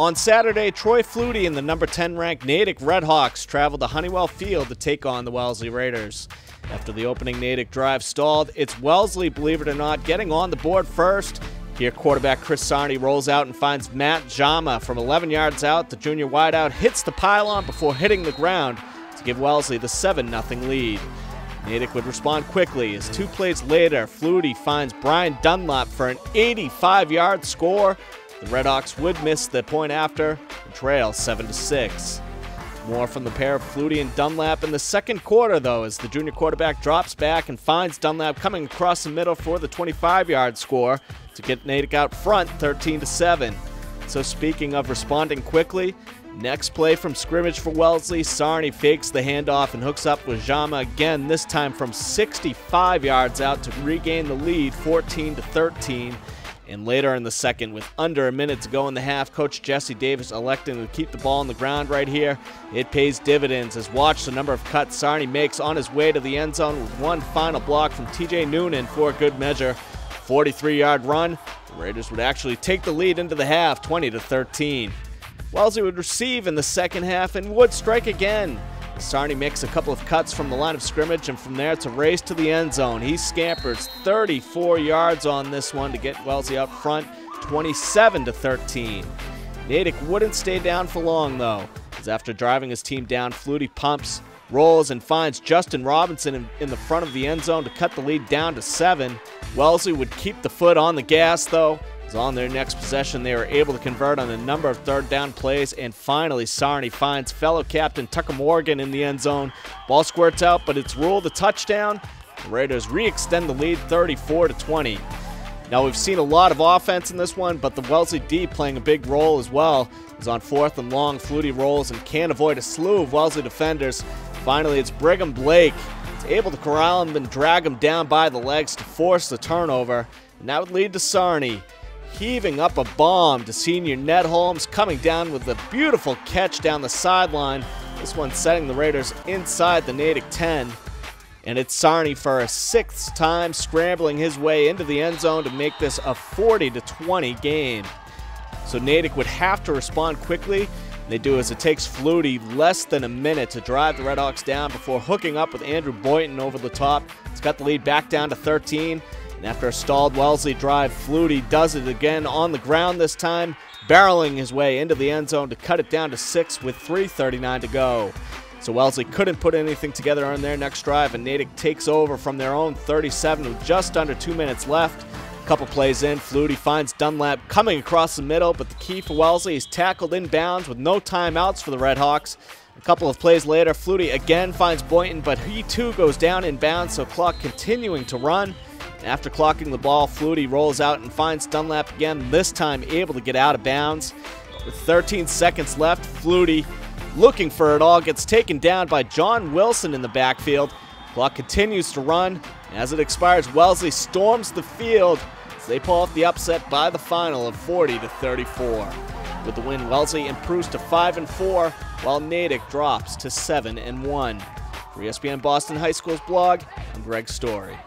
On Saturday, Troy Flutie and the number 10 ranked Natick Redhawks traveled to Hunnewell Field to take on the Wellesley Raiders. After the opening Natick drive stalled, it's Wellesley, believe it or not, getting on the board first. Here, quarterback Chris Sarney rolls out and finds Matt Jama from 11 yards out. The junior wideout hits the pylon before hitting the ground to give Wellesley the 7-0 lead. Natick would respond quickly as 2 plays later, Flutie finds Brian Dunlap for an 85-yard score. The Redhawks would miss the point after and trail 7-6. More from the pair of Flutie and Dunlap in the second quarter, though, as the junior quarterback drops back and finds Dunlap coming across the middle for the 25-yard score to get Natick out front 13-7. So speaking of responding quickly, next play from scrimmage for Wellesley, Sarney fakes the handoff and hooks up with Jama again, this time from 65 yards out to regain the lead 14-13. And later in the second, with under a minute to go in the half, Coach Jesse Davis electing to keep the ball on the ground right here. It pays dividends as watch the number of cuts Sarney makes on his way to the end zone with one final block from TJ Noonan for a good measure. 43-yard run. The Raiders would actually take the lead into the half, 20-13. Wellesley would receive in the second half and would strike again. Sarney makes a couple of cuts from the line of scrimmage, and from there it's a race to the end zone. He scampers 34 yards on this one to get Wellesley out front, 27-13. Natick wouldn't stay down for long, though, as after driving his team down, Flutie pumps, rolls, and finds Justin Robinson in the front of the end zone to cut the lead down to 7. Wellesley would keep the foot on the gas, though. On their next possession, they were able to convert on a number of third down plays, and finally Sarney finds fellow captain Tucker Morgan in the end zone. Ball squirts out, but it's ruled a touchdown. The Raiders re-extend the lead 34-20. Now, we've seen a lot of offense in this one, but the Wellesley D playing a big role as well. As on 4th and long, Flutie rolls and can't avoid a slew of Wellesley defenders. Finally, it's Brigham Blake. It's able to corral him and drag him down by the legs to force the turnover, and that would lead to Sarney heaving up a bomb to senior Ned Holmes, coming down with a beautiful catch down the sideline. This one setting the Raiders inside the Natick 10. And it's Sarney for a 6th time scrambling his way into the end zone to make this a 40-20 game. So Natick would have to respond quickly. They do, as it takes Flutie less than a minute to drive the Redhawks down before hooking up with Andrew Boynton over the top. It's got the lead back down to 13. And after a stalled Wellesley drive, Flutie does it again on the ground this time, barreling his way into the end zone to cut it down to 6 with 3:39 to go. So Wellesley couldn't put anything together on their next drive, and Natick takes over from their own 37 with just under 2 minutes left. A couple plays in, Flutie finds Dunlap coming across the middle, but the key for Wellesley is tackled inbounds with no timeouts for the Redhawks. A couple of plays later, Flutie again finds Boynton, but he too goes down inbounds, so clock continuing to run. After clocking the ball, Flutie rolls out and finds Dunlap again, this time able to get out of bounds. With 13 seconds left, Flutie, looking for it all, gets taken down by John Wilson in the backfield. Clock continues to run. As it expires, Wellesley storms the field as they pull off the upset by the final of 40-34. With the win, Wellesley improves to 5-4, while Natick drops to 7-1. For ESPN Boston High School's blog, I'm Greg Story.